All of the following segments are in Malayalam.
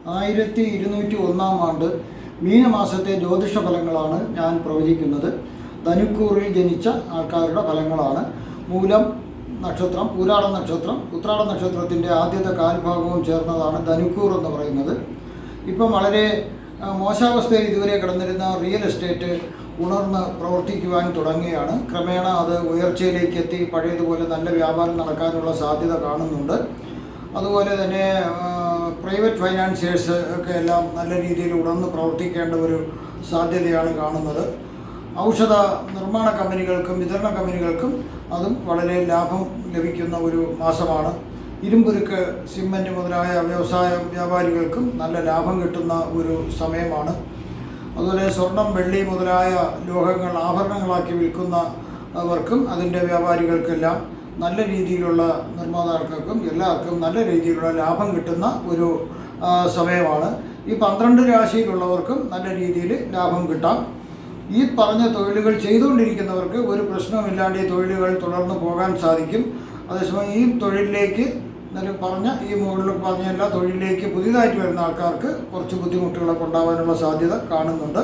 1201 മീനമാസത്തെ ജ്യോതിഷ ഫലങ്ങളാണ് ഞാൻ പ്രവചിക്കുന്നത്. ധനുക്കൂറിൽ ജനിച്ച ആൾക്കാരുടെ ഫലങ്ങളാണ്. മൂലം നക്ഷത്രം, പൂരാട നക്ഷത്രം, ഉത്രാട നക്ഷത്രത്തിൻ്റെ ആദ്യത്തെ കാൽഭാഗവും ചേർന്നതാണ് ധനുക്കൂർ എന്ന് പറയുന്നത്. ഇപ്പം വളരെ മോശാവസ്ഥയിൽ ഇതുവരെ കിടന്നിരുന്ന റിയൽ എസ്റ്റേറ്റ് ഉണർന്ന് പ്രവർത്തിക്കുവാൻ തുടങ്ങുകയാണ്. ക്രമേണ അത് ഉയർച്ചയിലേക്ക് എത്തി പഴയതുപോലെ നല്ല വ്യാപാരം നടക്കാനുള്ള സാധ്യത കാണുന്നുണ്ട്. അതുപോലെ തന്നെ പ്രൈവറ്റ് ഫൈനാൻസിയേഴ്സ് ഒക്കെ എല്ലാം നല്ല രീതിയിൽ ഉണർന്ന് പ്രവർത്തിക്കേണ്ട ഒരു സാധ്യതയാണ് കാണുന്നത്. ഔഷധ നിർമ്മാണ കമ്പനികൾക്കും വിതരണ കമ്പനികൾക്കും അതും വളരെ ലാഭം ലഭിക്കുന്ന ഒരു മാസമാണ്. ഇരുമ്പുരുക്ക്, സിമൻറ്റ് മുതലായ വ്യവസായ വ്യാപാരികൾക്കും നല്ല ലാഭം കിട്ടുന്ന ഒരു സമയമാണ്. അതുപോലെ സ്വർണം, വെള്ളി മുതലായ ലോഹങ്ങൾ ആഭരണങ്ങളാക്കി വിൽക്കുന്നവർക്കും അതിൻ്റെ വ്യാപാരികൾക്കെല്ലാം നല്ല രീതിയിലുള്ള നിർമ്മാതാക്കൾക്കും എല്ലാവർക്കും നല്ല രീതിയിലുള്ള ലാഭം കിട്ടുന്ന ഒരു സമയമാണ്. ഈ 12 രാശിയിലുള്ളവർക്കും നല്ല രീതിയിൽ ലാഭം കിട്ടാം. ഈ പറഞ്ഞ തൊഴിലുകൾ ചെയ്തുകൊണ്ടിരിക്കുന്നവർക്ക് ഒരു പ്രശ്നവുമില്ലാണ്ട് ഈ തൊഴിലുകൾ തുടർന്ന് പോകാൻ സാധിക്കും. അതേസമയം ഈ തൊഴിലിലേക്ക് ഈ മുകളിൽ പറഞ്ഞ എല്ലാ തൊഴിലിലേക്ക് പുതിയതായിട്ട് വരുന്ന ആൾക്കാർക്ക് കുറച്ച് ബുദ്ധിമുട്ടുകളൊക്കെ ഉണ്ടാകാനുള്ള സാധ്യത കാണുന്നുണ്ട്.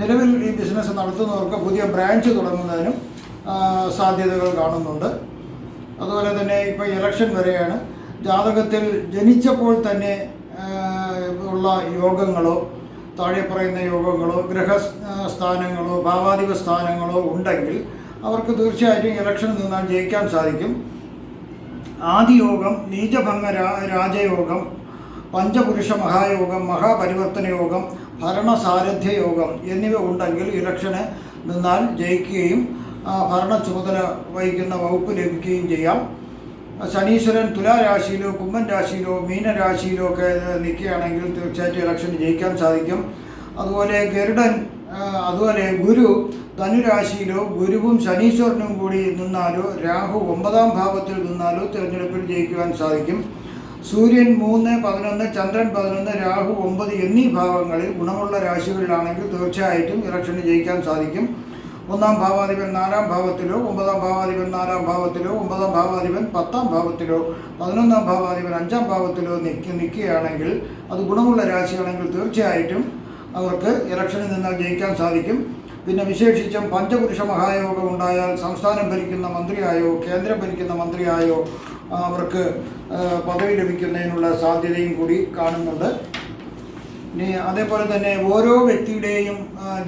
നിലവിൽ ഈ ബിസിനസ് നടത്തുന്നവർക്ക് പുതിയ ബ്രാഞ്ച് തുടങ്ങുന്നതിനും സാധ്യതകൾ കാണുന്നുണ്ട്. അതുപോലെ തന്നെ ഇപ്പോൾ ഇലക്ഷൻ വരെയാണ്. ജാതകത്തിൽ ജനിച്ചപ്പോൾ തന്നെ ഉള്ള യോഗങ്ങളോ താഴെ പറയുന്ന യോഗങ്ങളോ ഗ്രഹസ്ഥാനങ്ങളോ ഭാവാധിപ സ്ഥാനങ്ങളോ ഉണ്ടെങ്കിൽ അവർക്ക് തീർച്ചയായിട്ടും ഇലക്ഷനിൽ നിന്നാൽ ജയിക്കാൻ സാധിക്കും. ആദിയോഗം, നീചഭംഗ രാജയോഗം, പഞ്ചപുരുഷ മഹായോഗം, മഹാപരിവർത്തന യോഗം, ഭരണസാരഥ്യ യോഗം എന്നിവ ഉണ്ടെങ്കിൽ ഇലക്ഷന് നിന്നാൽ ജയിക്കുകയും ഭരണ ചുമതല വഹിക്കുന്ന വകുപ്പ് ലഭിക്കുകയും ചെയ്യാം. ശനീശ്വരൻ തുലാരാശിയിലോ കുംഭൻ രാശിയിലോ മീനരാശിയിലോ ഒക്കെ നിൽക്കുകയാണെങ്കിൽ തീർച്ചയായിട്ടും ഇലക്ഷന് ജയിക്കാൻ സാധിക്കും. അതുപോലെ ഗരുഡൻ, അതുപോലെ ഗുരു ധനുരാശിയിലോ ഗുരുവും ശനീശ്വരനും കൂടി നിന്നാലോ രാഹു 9ാം ഭാവത്തിൽ നിന്നാലോ തിരഞ്ഞെടുപ്പിൽ ജയിക്കുവാൻ സാധിക്കും. സൂര്യൻ 3, 11, ചന്ദ്രൻ 11, രാഹു 9 എന്നീ ഭാവങ്ങളിൽ ഗുണമുള്ള രാശികളിലാണെങ്കിൽ തീർച്ചയായിട്ടും ഇലക്ഷന് ജയിക്കാൻ സാധിക്കും. 1ാം ഭാവാധിപൻ 4ാം ഭാവത്തിലോ 9ാം ഭാവാധിപൻ 4ാം ഭാവത്തിലോ 9ാം ഭാവാധിപൻ 10ാം ഭാവത്തിലോ 11ാം ഭാവാധിപൻ 5ാം ഭാവത്തിലോ നിൽക്കുകയാണെങ്കിൽ അത് ഗുണമുള്ള രാശിയാണെങ്കിൽ തീർച്ചയായിട്ടും അവർക്ക് ഇലക്ഷനിൽ നിന്നാൽ ജയിക്കാൻ സാധിക്കും. പിന്നെ വിശേഷിച്ചും പഞ്ചപുരുഷ മഹായോഗം ഉണ്ടായാൽ സംസ്ഥാനം ഭരിക്കുന്ന മന്ത്രിയായോ കേന്ദ്രം ഭരിക്കുന്ന മന്ത്രിയായോ അവർക്ക് പദവി ലഭിക്കുന്നതിനുള്ള സാധ്യതയും കൂടി കാണുന്നുണ്ട്. ഇനി അതേപോലെ തന്നെ ഓരോ വ്യക്തിയുടെയും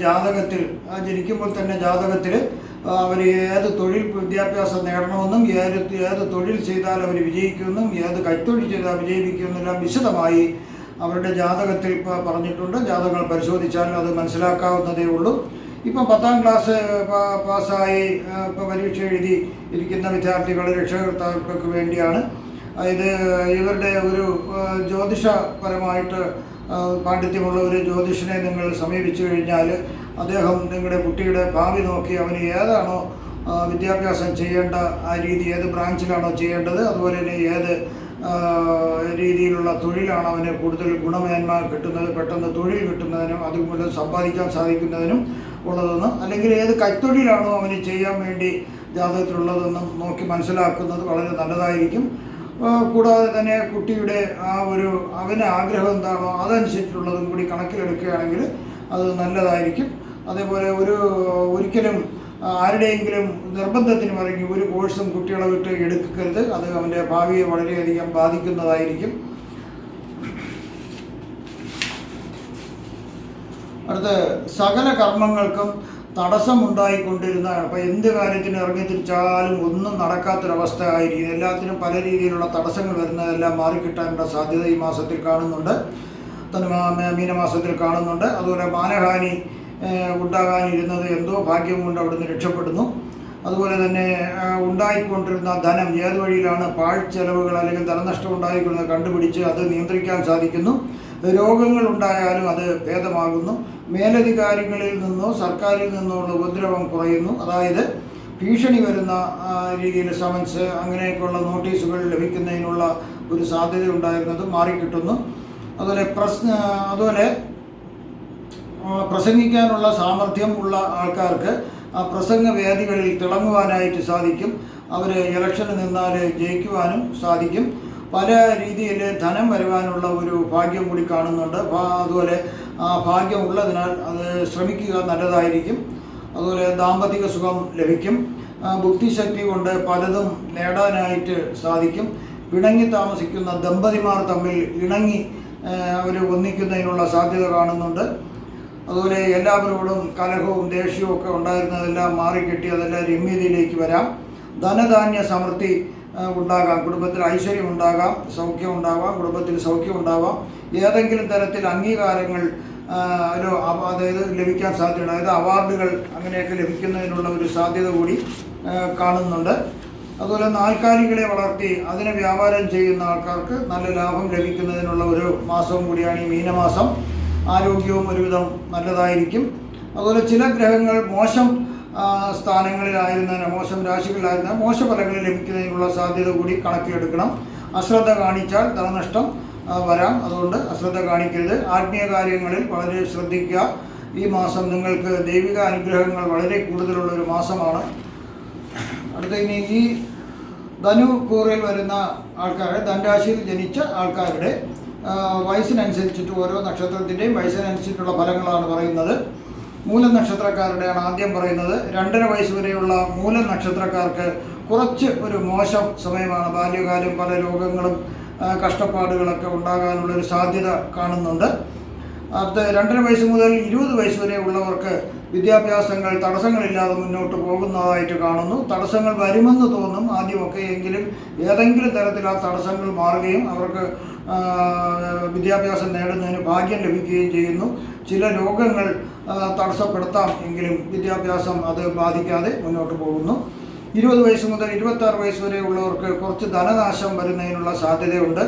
ജാതകത്തിൽ ജനിക്കുമ്പോൾ തന്നെ ജാതകത്തിൽ അവർ ഏത് തൊഴിൽ വിദ്യാഭ്യാസം നേടണമെന്നും ഏത് തൊഴിൽ ചെയ്താൽ അവർ വിജയിക്കുമെന്നും ഏത് കൈത്തൊഴിൽ ചെയ്താൽ വിജയിക്കുമെന്നെല്ലാം വിശദമായി അവരുടെ ജാതകത്തിൽ പറഞ്ഞിട്ടുണ്ട്. ജാതകങ്ങൾ പരിശോധിച്ചാൽ അത് മനസ്സിലാക്കാവുന്നതേ ഉള്ളൂ. ഇപ്പം 10ാം ക്ലാസ് പാസ്സായി ഇപ്പോൾ പരീക്ഷ എഴുതി ഇരിക്കുന്ന വിദ്യാർത്ഥികൾ രക്ഷകർത്താക്കൾക്ക് വേണ്ടിയാണ്. ഇത് ഇവരുടെ ഒരു ജ്യോതിഷപരമായിട്ട് പാണ്ഡിത്യമുള്ള ഒരു ജ്യോതിഷനെ നിങ്ങൾ സമീപിച്ചു കഴിഞ്ഞാൽ അദ്ദേഹം നിങ്ങളുടെ കുട്ടിയുടെ ഭാവി നോക്കി അവന് ഏതാണോ വിദ്യാഭ്യാസം ചെയ്യേണ്ട ആ രീതി, ഏത് ബ്രാഞ്ചിലാണോ ചെയ്യേണ്ടത്, അതുപോലെ തന്നെ ഏത് രീതിയിലുള്ള തൊഴിലാണ് അവന് കൂടുതൽ ഗുണമേന്മ കിട്ടുന്നത്, പെട്ടെന്ന് തൊഴിൽ കിട്ടുന്നതിനും അതുമൂലം സമ്പാദിക്കാൻ സാധിക്കുന്നതിനും ഉള്ളതെന്നും അല്ലെങ്കിൽ ഏത് കൈത്തൊഴിലാണോ അവന് ചെയ്യാൻ വേണ്ടി ജാതകത്തിലുള്ളതെന്നും നോക്കി മനസ്സിലാക്കുന്നത് വളരെ നല്ലതായിരിക്കും. കൂടാതെ തന്നെ കുട്ടിയുടെ അവന് ആഗ്രഹം എന്താണോ അതനുസരിച്ചുള്ളതും കൂടി കണക്കിലെടുക്കുകയാണെങ്കിൽ അത് നല്ലതായിരിക്കും. അതേപോലെ ഒരിക്കലും ആരുടെയെങ്കിലും നിർബന്ധത്തിന് വഴങ്ങി ഒരു കോഴ്സും കുട്ടികളെ വിട്ട് എടുക്കരുത്. അത് അവൻ്റെ ഭാവിയെ വളരെയധികം ബാധിക്കുന്നതായിരിക്കും. അടുത്ത സകല കർമ്മങ്ങൾക്കും തടസ്സമുണ്ടായിക്കൊണ്ടിരുന്ന അപ്പോൾ എന്ത് കാര്യത്തിന് ഇറങ്ങി തിരിച്ചാലും ഒന്നും നടക്കാത്തൊരവസ്ഥ ആയിരിക്കും. എല്ലാത്തിനും പല രീതിയിലുള്ള തടസ്സങ്ങൾ വരുന്നതെല്ലാം മാറിക്കിട്ടാനുള്ള സാധ്യത ഈ മാസത്തിൽ കാണുന്നുണ്ട്, മീനമാസത്തിൽ കാണുന്നുണ്ട്. അതുപോലെ മാനഹാനി ഉണ്ടാകാനിരുന്നത് എന്തോ ഭാഗ്യം കൊണ്ട് അവിടുന്ന് രക്ഷപ്പെടുന്നു. അതുപോലെ തന്നെ ഉണ്ടായിക്കൊണ്ടിരുന്ന ധനം ഏത് വഴിയിലാണ് പാഴ്ചെലവുകൾ അല്ലെങ്കിൽ ധനനഷ്ടം ഉണ്ടായിക്കൊള്ളുന്നത് കണ്ടുപിടിച്ച് അത് നിയന്ത്രിക്കാൻ സാധിക്കുന്നു. രോഗങ്ങൾ ഉണ്ടായാലും അത് ഭേദമാകുന്നു. മേലധികാരികളിൽ നിന്നോ സർക്കാരിൽ നിന്നോ ഉള്ള ഉപദ്രവം കുറയുന്നു. അതായത് ഭീഷണി വരുന്ന രീതിയിൽ സമൻസ് അങ്ങനെയൊക്കെയുള്ള നോട്ടീസുകൾ ലഭിക്കുന്നതിനുള്ള ഒരു സാധ്യത ഉണ്ടായിരുന്നത് മാറിക്കിട്ടുന്നു. അതുപോലെ പ്രസംഗിക്കാനുള്ള സാമർഥ്യം ഉള്ള ആൾക്കാർക്ക് ആ പ്രസംഗവേദികളിൽ തിളങ്ങുവാനായിട്ട് സാധിക്കും. അവർ ഇലക്ഷന് നിന്നാൽ ജയിക്കുവാനും സാധിക്കും. പല രീതിയിൽ ധനം വരുവാനുള്ള ഒരു ഭാഗ്യം കൂടി കാണുന്നുണ്ട്. അതുപോലെ ആ ഭാഗ്യം ഉള്ളതിനാൽ അത് ശ്രമിക്കുക, നല്ലതായിരിക്കും. അതുപോലെ ദാമ്പത്തിക സുഖം ലഭിക്കും. ബുദ്ധിശക്തി കൊണ്ട് പലതും നേടാനായിട്ട് സാധിക്കും. പിണങ്ങി താമസിക്കുന്ന ദമ്പതിമാർ തമ്മിൽ ഇണങ്ങി അവർ ഒന്നിക്കുന്നതിനുള്ള സാധ്യത കാണുന്നുണ്ട്. അതുപോലെ എല്ലാവരോടും കലഹവും ദേഷ്യവും ഒക്കെ ഉണ്ടായിരുന്നതെല്ലാം മാറിക്കെട്ടി അതെല്ലാം രമ്യതയിലേക്ക് വരാം. ധനധാന്യ സമൃദ്ധി ഉണ്ടാകാം, കുടുംബത്തിൽ ഐശ്വര്യം ഉണ്ടാകാം, സൗഖ്യം ഉണ്ടാവാം, കുടുംബത്തിൽ സൗഖ്യം ഉണ്ടാവാം. ഏതെങ്കിലും തരത്തിൽ അംഗീകാരങ്ങൾ അതായത് ലഭിക്കാൻ സാധ്യതയുണ്ട്. അതായത് അവാർഡുകൾ അങ്ങനെയൊക്കെ ലഭിക്കുന്നതിനുള്ള ഒരു സാധ്യത കൂടി കാണുന്നുണ്ട്. അതുപോലെ നാൽക്കാലികളെ വളർത്തി അതിനെ വ്യാപാരം ചെയ്യുന്ന ആൾക്കാർക്ക് നല്ല ലാഭം ലഭിക്കുന്നതിനുള്ള ഒരു മാസവും കൂടിയാണ് ഈ മീനമാസം. ആരോഗ്യവും ഒരുവിധം നല്ലതായിരിക്കും. അതുപോലെ ചില ഗ്രഹങ്ങൾ മോശം സ്ഥാനങ്ങളിലായിരുന്നതിന്, മോശം രാശികളിലായിരുന്ന മോശഫലങ്ങൾ ലഭിക്കുന്നതിനുള്ള സാധ്യത കൂടി കണക്കിലെടുക്കണം. അശ്രദ്ധ കാണിച്ചാൽ ധനനഷ്ടം വരാം, അതുകൊണ്ട് അശ്രദ്ധ കാണിക്കരുത്. ആത്മീയ കാര്യങ്ങളിൽ വളരെ ശ്രദ്ധിക്കുക. ഈ മാസം നിങ്ങൾക്ക് ദൈവിക അനുഗ്രഹങ്ങൾ വളരെ കൂടുതലുള്ളൊരു മാസമാണ്. അടുത്ത ഇനി ഈ ധനുക്കൂറിൽ വരുന്ന ആൾക്കാരുടെ, ധനരാശിയിൽ ജനിച്ച ആൾക്കാരുടെ വയസ്സിനനുസരിച്ചിട്ട് ഓരോ നക്ഷത്രത്തിൻ്റെയും വയസ്സിനനുസരിച്ചിട്ടുള്ള ഫലങ്ങളാണ് പറയുന്നത്. മൂലം നക്ഷത്രക്കാരുടെയാണ് ആദ്യം പറയുന്നത്. 2.5 വയസ്സ് വരെയുള്ള മൂലം നക്ഷത്രക്കാർക്ക് കുറച്ച് ഒരു മോശം സമയമാണ്. ബാല്യകാലം പല രോഗങ്ങളും കഷ്ടപ്പാടുകളൊക്കെ ഉണ്ടാകാനുള്ളൊരു സാധ്യത കാണുന്നുണ്ട്. അടുത്ത 2.5 വയസ്സ് മുതൽ 20 വയസ്സ് വരെ ഉള്ളവർക്ക് വിദ്യാഭ്യാസങ്ങൾ തടസ്സങ്ങളില്ലാതെ മുന്നോട്ട് പോകുന്നതായിട്ട് കാണുന്നു. തടസ്സങ്ങൾ വരുമെന്ന് തോന്നും ആദ്യമൊക്കെ, എങ്കിലും ഏതെങ്കിലും തരത്തിൽ ആ തടസ്സങ്ങൾ മാറുകയും അവർക്ക് വിദ്യാഭ്യാസം നേടുന്നതിന് ഭാഗ്യം ലഭിക്കുകയും ചെയ്യുന്നു. ചില രോഗങ്ങൾ തടസ്സപ്പെടുത്താം, എങ്കിലും വിദ്യാഭ്യാസം അത് ബാധിക്കാതെ മുന്നോട്ട് പോകുന്നു. 20 വയസ്സ് മുതൽ 26 വയസ്സ് വരെ ഉള്ളവർക്ക് കുറച്ച് ധനനാശം വരുന്നതിനുള്ള സാധ്യതയുണ്ട്.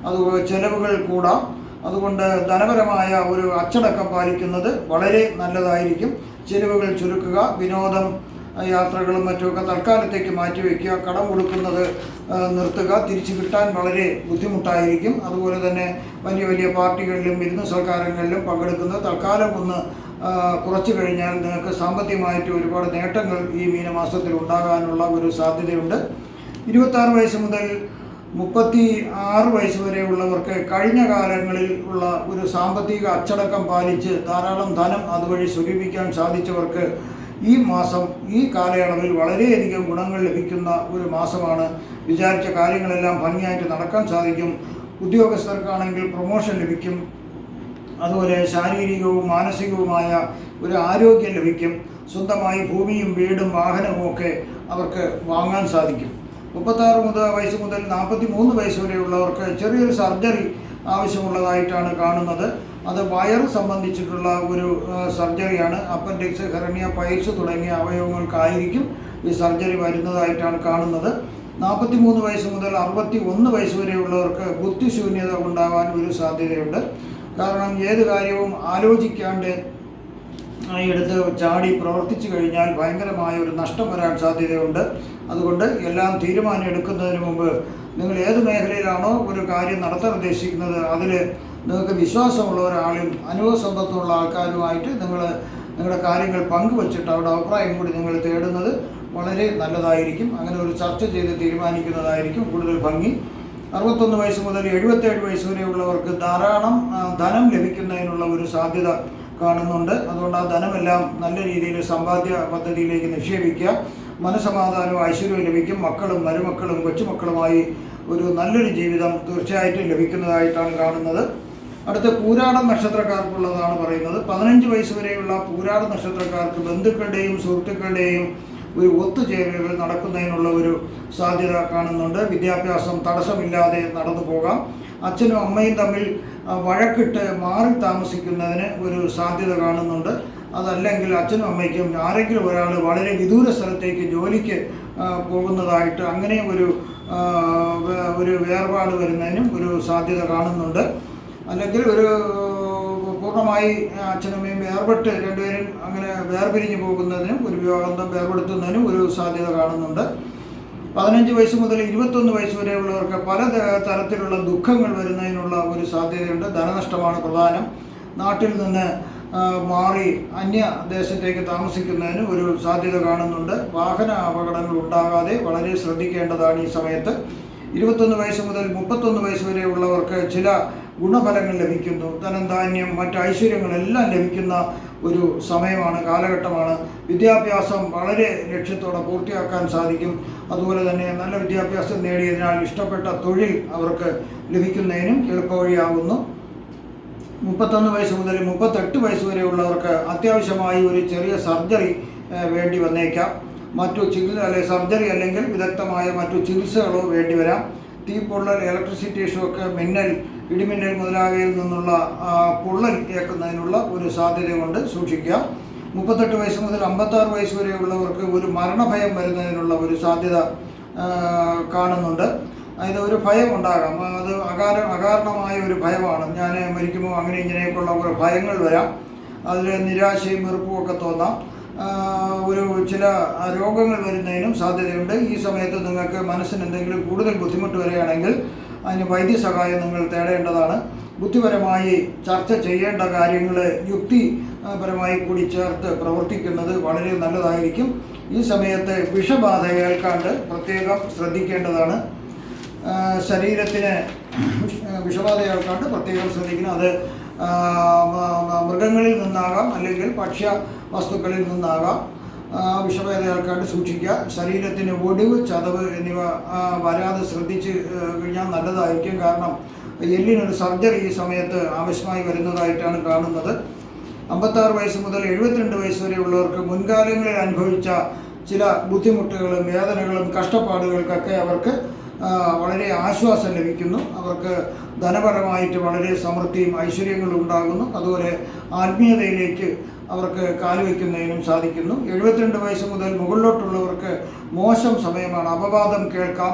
അതുപോലെ ചെലവുകൾ കൂടാം. അതുകൊണ്ട് ധനപരമായ ഒരു അച്ചടക്കം പാലിക്കുന്നത് വളരെ നല്ലതായിരിക്കും. ചെലവുകൾ ചുരുക്കുക, വിനോദം യാത്രകളും മറ്റുമൊക്കെ തൽക്കാലത്തേക്ക് മാറ്റിവെക്കുക. കടം കൊടുക്കുന്നത് നിർത്തുക, തിരിച്ചു കിട്ടാൻ വളരെ ബുദ്ധിമുട്ടായിരിക്കും. അതുപോലെ തന്നെ വലിയ വലിയ പാർട്ടികളിലും വിരുന്ന് സൽക്കാരങ്ങളിലും പങ്കെടുക്കുന്നത് തൽക്കാലം ഒന്ന് കുറച്ചു കഴിഞ്ഞാൽ നിങ്ങൾക്ക് സാമ്പത്തികമായിട്ട് ഒരുപാട് നേട്ടങ്ങൾ ഈ മീനമാസത്തിൽ ഉണ്ടാകാനുള്ള ഒരു സാധ്യതയുണ്ട്. 26 വയസ്സ് മുതൽ 36 വയസ്സ് വരെയുള്ളവർക്ക് കഴിഞ്ഞ കാലങ്ങളിൽ ഉള്ള ഒരു സാമ്പത്തിക അച്ചടക്കം പാലിച്ച് ധാരാളം ധനം അതുവഴി സ്വരൂപിക്കാൻ സാധിച്ചവർക്ക് ഈ മാസം, ഈ കാലയളവിൽ വളരെയധികം ഗുണങ്ങൾ ലഭിക്കുന്ന ഒരു മാസമാണ്. വിചാരിച്ച കാര്യങ്ങളെല്ലാം ഭംഗിയായിട്ട് നടക്കാൻ സാധിക്കും. ഉദ്യോഗസ്ഥർക്കാണെങ്കിൽ പ്രൊമോഷൻ ലഭിക്കും. അതുപോലെ ശാരീരികവും മാനസികവുമായ ഒരു ആരോഗ്യം ലഭിക്കും. സ്വന്തമായി ഭൂമിയും വീടും വാഹനവും ഒക്കെ അവർക്ക് വാങ്ങാൻ സാധിക്കും. 36 വയസ്സ് മുതൽ 43 വയസ്സ് വരെയുള്ളവർക്ക് ചെറിയൊരു സർജറി ആവശ്യമുള്ളതായിട്ടാണ് കാണുന്നത്. അത് വയറ് സംബന്ധിച്ചിട്ടുള്ള ഒരു സർജറിയാണ്. അപ്പൻഡിക്സ്, ഹെർണിയ, പൈൽസ് തുടങ്ങിയ അവയവങ്ങൾക്കായിരിക്കും ഈ സർജറി വരുന്നതായിട്ടാണ് കാണുന്നത്. 43 വയസ്സ് മുതൽ 61 വയസ്സ് വരെയുള്ളവർക്ക് ബുദ്ധിശൂന്യത ഉണ്ടാവാൻ ഒരു സാധ്യതയുണ്ട്. കാരണം ഏത് കാര്യവും ആലോചിക്കാണ്ട് എടുത്ത് ചാടി പ്രവർത്തിച്ചു കഴിഞ്ഞാൽ ഭയങ്കരമായ ഒരു നഷ്ടം വരാൻ സാധ്യതയുണ്ട്. അതുകൊണ്ട് എല്ലാം തീരുമാനം എടുക്കുന്നതിന് മുമ്പ് നിങ്ങൾ ഏത് മേഖലയിലാണോ ഒരു കാര്യം നടത്താൻ ഉദ്ദേശിക്കുന്നത് അതിൽ നിങ്ങൾക്ക് വിശ്വാസമുള്ള ഒരാളും അനുഭവസമ്പത്തുള്ള ആൾക്കാരുമായിട്ട് നിങ്ങളുടെ കാര്യങ്ങൾ പങ്കുവച്ചിട്ട് അവരുടെ അഭിപ്രായം കൂടി നിങ്ങൾ തേടുന്നത് വളരെ നല്ലതായിരിക്കും. അങ്ങനെ ഒരു ചർച്ച ചെയ്ത് തീരുമാനിക്കുന്നതായിരിക്കും കൂടുതൽ ഭംഗി. 61 വയസ്സ് മുതൽ 77 വയസ്സ് വരെയുള്ളവർക്ക് ധാരാളം ധനം ലഭിക്കുന്നതിനുള്ള ഒരു സാധ്യത കാണുന്നുണ്ട്. അതുകൊണ്ട് ആ ധനമെല്ലാം നല്ല രീതിയിൽ സമ്പാദ്യ പദ്ധതിയിലേക്ക് നിക്ഷേപിക്കുക. മനസ്സമാധാനവും ഐശ്വര്യവും ലഭിക്കും. മക്കളും മരുമക്കളും കൊച്ചുമക്കളുമായി ഒരു നല്ലൊരു ജീവിതം തീർച്ചയായിട്ടും ലഭിക്കുന്നതായിട്ടാണ് കാണുന്നത്. അടുത്ത പൂരാടം നക്ഷത്രക്കാർക്കുള്ളതാണ് പറയുന്നത്. 15 വയസ്സ് വരെയുള്ള പൂരാടം നക്ഷത്രക്കാർക്ക് ബന്ധുക്കളുടെയും സുഹൃത്തുക്കളുടെയും ഒരു ഒത്തുചേരലുകൾ നടക്കുന്നതിനുള്ള ഒരു സാധ്യത കാണുന്നുണ്ട്. വിദ്യാഭ്യാസം തടസ്സമില്ലാതെ നടന്നു പോകാം. അച്ഛനും അമ്മയും തമ്മിൽ വഴക്കിട്ട് മാറി താമസിക്കുന്നതിന് ഒരു സാധ്യത കാണുന്നുണ്ട്. അതല്ലെങ്കിൽ അച്ഛനും അമ്മയ്ക്കും ആരെങ്കിലും ഒരാൾ വളരെ വിദൂര സ്ഥലത്തേക്ക് ജോലിക്ക് പോകുന്നതായിട്ട് അങ്ങനെ ഒരു വേർപാട് വരുന്നതിനും ഒരു സാധ്യത കാണുന്നുണ്ട്. അല്ലെങ്കിൽ ഒരു പൂർണ്ണമായി അച്ഛനമ്മയും വേർപെട്ട് രണ്ടുപേരും അങ്ങനെ വേർപിരിഞ്ഞു പോകുന്നതിനും ഒരു വിവാഹബന്ധം വേർപെടുത്തുന്നതിനും ഒരു സാധ്യത കാണുന്നുണ്ട്. 15 വയസ്സ് മുതൽ 21 വയസ്സ് വരെയുള്ളവർക്ക് പല തരത്തിലുള്ള ദുഃഖങ്ങൾ വരുന്നതിനുള്ള ഒരു സാധ്യതയുണ്ട്. ധനനഷ്ടമാണ് പ്രധാനം. നാട്ടിൽ നിന്ന് മാറി അന്യദേശത്തേക്ക് താമസിക്കുന്നതിന് ഒരു സാധ്യത കാണുന്നുണ്ട്. വാഹന അപകടങ്ങൾ ഉണ്ടാകാതെ വളരെ ശ്രദ്ധിക്കേണ്ടതാണ് ഈ സമയത്ത്. 21 വയസ്സ് മുതൽ 31 വയസ്സ് വരെയുള്ളവർക്ക് ചില ഗുണഫലങ്ങൾ ലഭിക്കുന്നു. ധനം, ധാന്യം, മറ്റ് ഐശ്വര്യങ്ങളെല്ലാം ലഭിക്കുന്ന ഒരു സമയമാണ്, കാലഘട്ടമാണ്. വിദ്യാഭ്യാസം വളരെ ലക്ഷ്യത്തോടെ പൂർത്തിയാക്കാൻ സാധിക്കും. അതുപോലെ തന്നെ നല്ല വിദ്യാഭ്യാസം നേടിയതിനാൽ ഇഷ്ടപ്പെട്ട തൊഴിൽ അവർക്ക് ലഭിക്കുന്നതിനും എളുപ്പവഴിയാകുന്നു. 31 വയസ്സ് മുതൽ 38 വയസ്സ് വരെയുള്ളവർക്ക് അത്യാവശ്യമായി ഒരു ചെറിയ സർജറി വേണ്ടി വന്നേക്കാം. മറ്റു സർജറി അല്ലെങ്കിൽ വിദഗ്ധമായ മറ്റു ചികിത്സകളോ വേണ്ടിവരാം. തീപ്പൊള്ളൽ, ഇലക്ട്രിസിറ്റി ഷോക്ക്, മിന്നൽ, ഇടിമിന്നൽ മുതലായവയിൽ നിന്നുള്ള പൊള്ളൽ ഏൽക്കുന്നതിനുള്ള ഒരു സാധ്യത കൊണ്ട് സൂക്ഷിക്കുക. 38 വയസ്സ് മുതൽ 56 വയസ്സ് വരെയുള്ളവർക്ക് ഒരു മരണഭയം വരുന്നതിനുള്ള ഒരു സാധ്യത കാണുന്നുണ്ട്. അതായത് ഒരു ഭയം ഉണ്ടാകാം, അത് അകാരണമായ ഒരു ഭയമാണ്. ഞാൻ മരിക്കുമ്പോൾ അങ്ങനെ ഇങ്ങനെയൊക്കെയുള്ള ഒരു ഭയങ്ങൾ വരാം. അതിൽ നിരാശയും വെറുപ്പും ഒക്കെ തോന്നാം. ചില രോഗങ്ങൾ വരുന്നതിനും സാധ്യതയുണ്ട്. ഈ സമയത്ത് നിങ്ങൾക്ക് മനസ്സിന് എന്തെങ്കിലും കൂടുതൽ ബുദ്ധിമുട്ട് വരികയാണെങ്കിൽ അതിന് വൈദ്യസഹായം നിങ്ങൾ തേടേണ്ടതാണ്. ബുദ്ധിപരമായി ചർച്ച ചെയ്യേണ്ട കാര്യങ്ങൾ യുക്തിപരമായി കൂടി ചേർത്ത് പ്രവർത്തിക്കുന്നത് വളരെ നല്ലതായിരിക്കും. ഈ സമയത്ത് വിഷബാധ ഏൽക്കാണ്ട് പ്രത്യേകം ശ്രദ്ധിക്കേണ്ടതാണ്. ശരീരത്തിന് വിഷബാധ ഏൽക്കാണ്ട് പ്രത്യേകം ശ്രദ്ധിക്കണം. അത് മൃഗങ്ങളിൽ നിന്നാകാം, അല്ലെങ്കിൽ ഭക്ഷ്യ വസ്തുക്കളിൽ നിന്നാകാം. വിഷബാധ ഏൽക്കാണ്ട് സൂക്ഷിക്കുക. ശരീരത്തിന് ഒടിവ്, ചതവ് എന്നിവ വരാതെ ശ്രദ്ധിച്ച് കഴിഞ്ഞാൽ നല്ലതായിരിക്കും. കാരണം എല്ലിനൊരു സർജറി ഈ സമയത്ത് ആവശ്യമായി വരുന്നതായിട്ടാണ് കാണുന്നത്. 56 വയസ്സ് മുതൽ 72 വയസ്സ് വരെയുള്ളവർക്ക് മുൻകാലങ്ങളിൽ അനുഭവിച്ച ചില ബുദ്ധിമുട്ടുകളും വേദനകളും കഷ്ടപ്പാടുകൾക്കൊക്കെ അവർക്ക് വളരെ ആശ്വാസം ലഭിക്കുന്നു. അവർക്ക് ധനപരമായിട്ട് വളരെ സമൃദ്ധിയും ഐശ്വര്യങ്ങളും ഉണ്ടാകുന്നു. അതുപോലെ ആത്മീയതയിലേക്ക് അവർക്ക് കാലുവയ്ക്കുന്നതിനും സാധിക്കുന്നു. 72 വയസ്സ് മുതൽ മുകളിലോട്ടുള്ളവർക്ക് മോശം സമയമാണ്. അപവാദം കേൾക്കാം,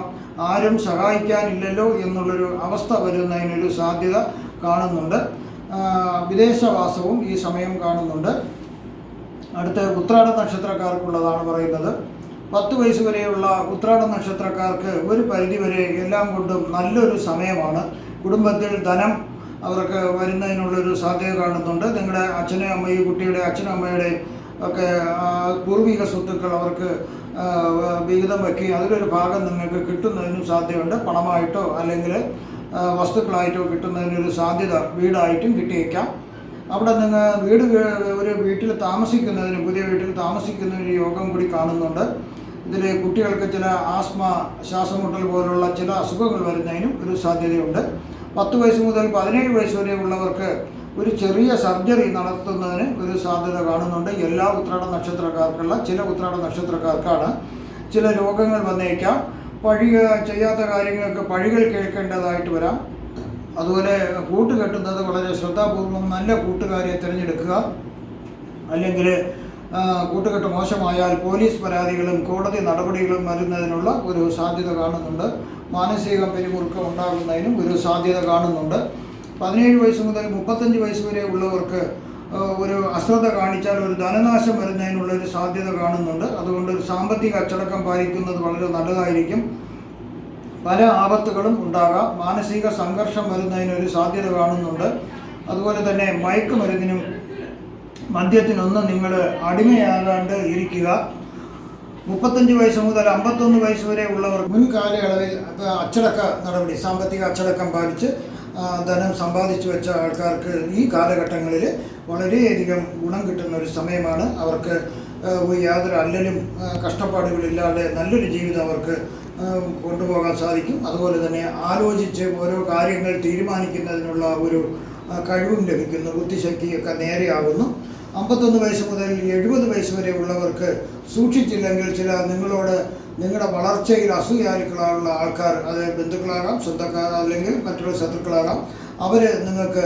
ആരും സഹായിക്കാനില്ലല്ലോ എന്നുള്ളൊരു അവസ്ഥ വരുന്നതിനൊരു സാധ്യത കാണുന്നുണ്ട്. വിദേശവാസവും ഈ സമയം കാണുന്നുണ്ട്. അടുത്ത ഉത്രാട നക്ഷത്രക്കാർക്കുള്ളതാണ് പറയുന്നത്. 10 വയസ്സ് വരെയുള്ള ഉത്രാട നക്ഷത്രക്കാർക്ക് ഒരു പരിധിവരെ എല്ലാം കൊണ്ടും നല്ലൊരു സമയമാണ്. കുടുംബത്തിൽ ധനം അവർക്ക് വരുന്നതിനുള്ളൊരു സാധ്യത കാണുന്നുണ്ട്. നിങ്ങളുടെ അച്ഛനും അമ്മയും, കുട്ടിയുടെ അച്ഛനും അമ്മയുടെ ഒക്കെ പൂർവിക സ്വത്തുക്കൾ അവർക്ക് വിഹിതം വയ്ക്കുകയും അതിലൊരു ഭാഗം നിങ്ങൾക്ക് കിട്ടുന്നതിനും സാധ്യതയുണ്ട്. പണമായിട്ടോ അല്ലെങ്കിൽ വസ്തുക്കളായിട്ടോ കിട്ടുന്നതിനൊരു സാധ്യത വീടായിട്ടും കിട്ടിയേക്കാം. അവിടെ നിങ്ങൾ ഒരു വീട്ടിൽ താമസിക്കുന്നതിന്, പുതിയ വീട്ടിൽ താമസിക്കുന്നതിന് യോഗം കൂടി കാണുന്നുണ്ട്. ഇതിൽ കുട്ടികൾക്ക് ചില ആസ്മ, ശ്വാസമുട്ടൽ പോലുള്ള ചില അസുഖങ്ങൾ വരുന്നതിനും ഒരു സാധ്യതയുണ്ട്. 10 വയസ്സ് മുതൽ 17 വയസ്സ് വരെയുള്ളവർക്ക് ഒരു ചെറിയ സർജറി നടത്തുന്നതിന് ഒരു സാധ്യത കാണുന്നുണ്ട്. എല്ലാ ഉത്രാട നക്ഷത്രക്കാർക്കുള്ള ചില ഉത്രാട നക്ഷത്രക്കാർക്കാണ് ചില രോഗങ്ങൾ വന്നേക്കാം. ചെയ്യാത്ത കാര്യങ്ങൾക്ക് പഴികൾ കേൾക്കേണ്ടതായിട്ട് വരാം. അതുപോലെ കൂട്ടുകെട്ടുന്നത് വളരെ ശ്രദ്ധാപൂർവം നല്ല കൂട്ടുകാരെ തിരഞ്ഞെടുക്കുക. അല്ലെങ്കിൽ കൂട്ടുകെട്ട് മോശമായാൽ പോലീസ് പരാതികളും കോടതി നടപടികളും വരുന്നതിനുള്ള ഒരു സാധ്യത കാണുന്നുണ്ട്. മാനസിക പിരിമുറുക്കം ഉണ്ടാകുന്നതിനും ഒരു സാധ്യത കാണുന്നുണ്ട്. 17 വയസ്സ് മുതൽ 35 വയസ്സ് വരെ ഉള്ളവർക്ക് ഒരു അശ്രദ്ധ കാണിച്ചാൽ ഒരു ധനനാശം വരുന്നതിനുള്ളൊരു സാധ്യത കാണുന്നുണ്ട്. അതുകൊണ്ട് ഒരു സാമ്പത്തിക അച്ചടക്കം പാലിക്കുന്നത് വളരെ നല്ലതായിരിക്കും. പല ആപത്തുകളും ഉണ്ടാകാം. മാനസിക സംഘർഷം വരുന്നതിനൊരു സാധ്യത കാണുന്നുണ്ട്. അതുപോലെ തന്നെ മയക്കുമരുന്നിനും മദ്യത്തിനൊന്നും നിങ്ങൾ അടിമയാകാണ്ട് ഇരിക്കുക. 35 വയസ്സ് മുതൽ 51 വയസ്സ് വരെ ഉള്ളവർ മുൻകാലയളവിൽ അച്ചടക്ക നടപടി, സാമ്പത്തിക അച്ചടക്കം പാലിച്ച് ധനം സമ്പാദിച്ചു വെച്ച ആൾക്കാർക്ക് ഈ കാലഘട്ടങ്ങളിൽ വളരെയധികം ഗുണം കിട്ടുന്ന ഒരു സമയമാണ്. അവർക്ക് യാതൊരു അല്ലലും കഷ്ടപ്പാടുകളില്ലാതെ നല്ലൊരു ജീവിതം അവർക്ക് കൊണ്ടുപോകാൻ സാധിക്കും. അതുപോലെ തന്നെ ആലോചിച്ച് ഓരോ കാര്യങ്ങൾ തീരുമാനിക്കുന്നതിനുള്ള ഒരു കഴിവും ലഭിക്കുന്നു. ബുദ്ധിശക്തിയൊക്കെ നേരെയാകുന്നു. 51 വയസ്സ് മുതൽ 70 വയസ്സ് വരെ ഉള്ളവർക്ക് സൂക്ഷിച്ചില്ലെങ്കിൽ നിങ്ങളുടെ വളർച്ചയിൽ അസൂയാലുക്കളായുള്ള ആൾക്കാർ, അത് ബന്ധുക്കളാകാം, സ്വന്തക്കാർ, അല്ലെങ്കിൽ മറ്റുള്ള ശത്രുക്കളാകാം, അവർ നിങ്ങൾക്ക്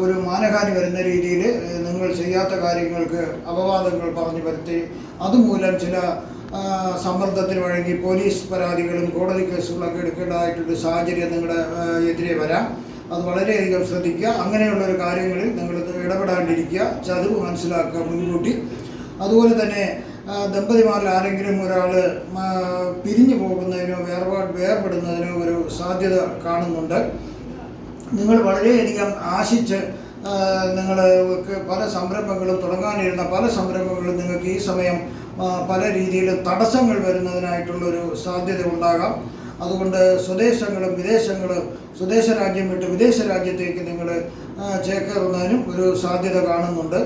ഒരു മാനഹാനി വരുന്ന രീതിയിൽ നിങ്ങൾ ചെയ്യാത്ത കാര്യങ്ങൾക്ക് അപവാദങ്ങൾ പറഞ്ഞു വരുത്തി അതുമൂലം ചില സമ്മർദ്ദത്തിന് വഴങ്ങി പോലീസ് പരാതികളും കോടതി കേസുകളൊക്കെ എടുക്കേണ്ടതായിട്ടൊരു സാഹചര്യം നിങ്ങളുടെ എതിരെ വരാം. അത് വളരെയധികം ശ്രദ്ധിക്കുക. അങ്ങനെയുള്ളൊരു കാര്യങ്ങളിൽ നിങ്ങൾ ഇടപെടാണ്ടിരിക്കുക. ചതിവ് മനസ്സിലാക്കുക മുൻകൂട്ടി. അതുപോലെ തന്നെ ദമ്പതിമാരിൽ ആരെങ്കിലും ഒരാൾ പിരിഞ്ഞു പോകുന്നതിനോ വേർപെടുന്നതിനോ ഒരു സാധ്യത കാണുന്നുണ്ട്. നിങ്ങൾ വളരെയധികം ആശിച്ച് നിങ്ങൾക്ക് പല സംരംഭങ്ങളും തുടങ്ങാനിരുന്ന പല സംരംഭങ്ങളും നിങ്ങൾക്ക് ഈ സമയം പല രീതിയിൽ തടസ്സങ്ങൾ വരുന്നതിനായിട്ടുള്ളൊരു സാധ്യത ഉണ്ടാകാം. അതുകൊണ്ട് സ്വദേശങ്ങളും വിദേശങ്ങളും സ്വദേശ രാജ്യം വിട്ട് വിദേശ രാജ്യത്തേക്ക് നിങ്ങൾ ചേക്കേറുന്നതിനും ഒരു സാധ്യത കാണുന്നുണ്ട്.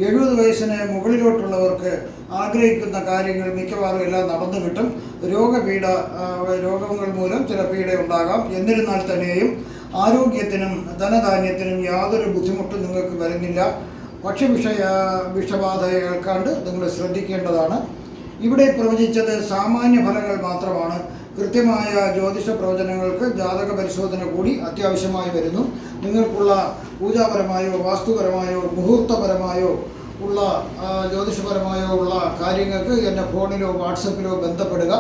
70 വയസ്സിന് മുകളിലോട്ടുള്ളവർക്ക് ആഗ്രഹിക്കുന്ന കാര്യങ്ങൾ മിക്കവാറും എല്ലാം നടന്നു കിട്ടും. രോഗങ്ങൾ മൂലം ചില പീഡ ഉണ്ടാകാം. എന്നിരുന്നാൽ തന്നെയും ആരോഗ്യത്തിനും ധനധാന്യത്തിനും യാതൊരു ബുദ്ധിമുട്ടും നിങ്ങൾക്ക് വരുന്നില്ല. വിഷബാധ ഏൽക്കാണ്ട് നിങ്ങൾ ശ്രദ്ധിക്കേണ്ടതാണ്. ഇവിടെ പ്രവചിച്ചത് സാമാന്യ ഫലങ്ങൾ മാത്രമാണ്. കൃത്യമായ ജ്യോതിഷ പ്രവചനങ്ങൾക്ക് ജാതക പരിശോധന കൂടി അത്യാവശ്യമായി വരുന്നു. നിങ്ങൾക്കുള്ള പൂജാപരമായോ വാസ്തുപരമായോ മുഹൂർത്തപരമായോ ഉള്ള ജ്യോതിഷപരമായോ ഉള്ള കാര്യങ്ങൾക്ക് എൻ്റെ ഫോണിലോ വാട്സപ്പിലോ ബന്ധപ്പെടുക.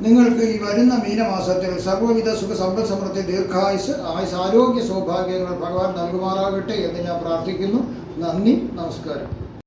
നിങ്ങൾക്ക് ഈ വരുന്ന മീനമാസത്തിൽ സർവ്വവിധ സുഖ സമ്പൽ സമൃദ്ധി ദീർഘായുസ് ആയുസ് ആരോഗ്യ സൗഭാഗ്യങ്ങൾ ഭഗവാൻ നൽകുമാറാകട്ടെ എന്ന് ഞാൻ പ്രാർത്ഥിക്കുന്നു. നന്ദി, നമസ്കാരം.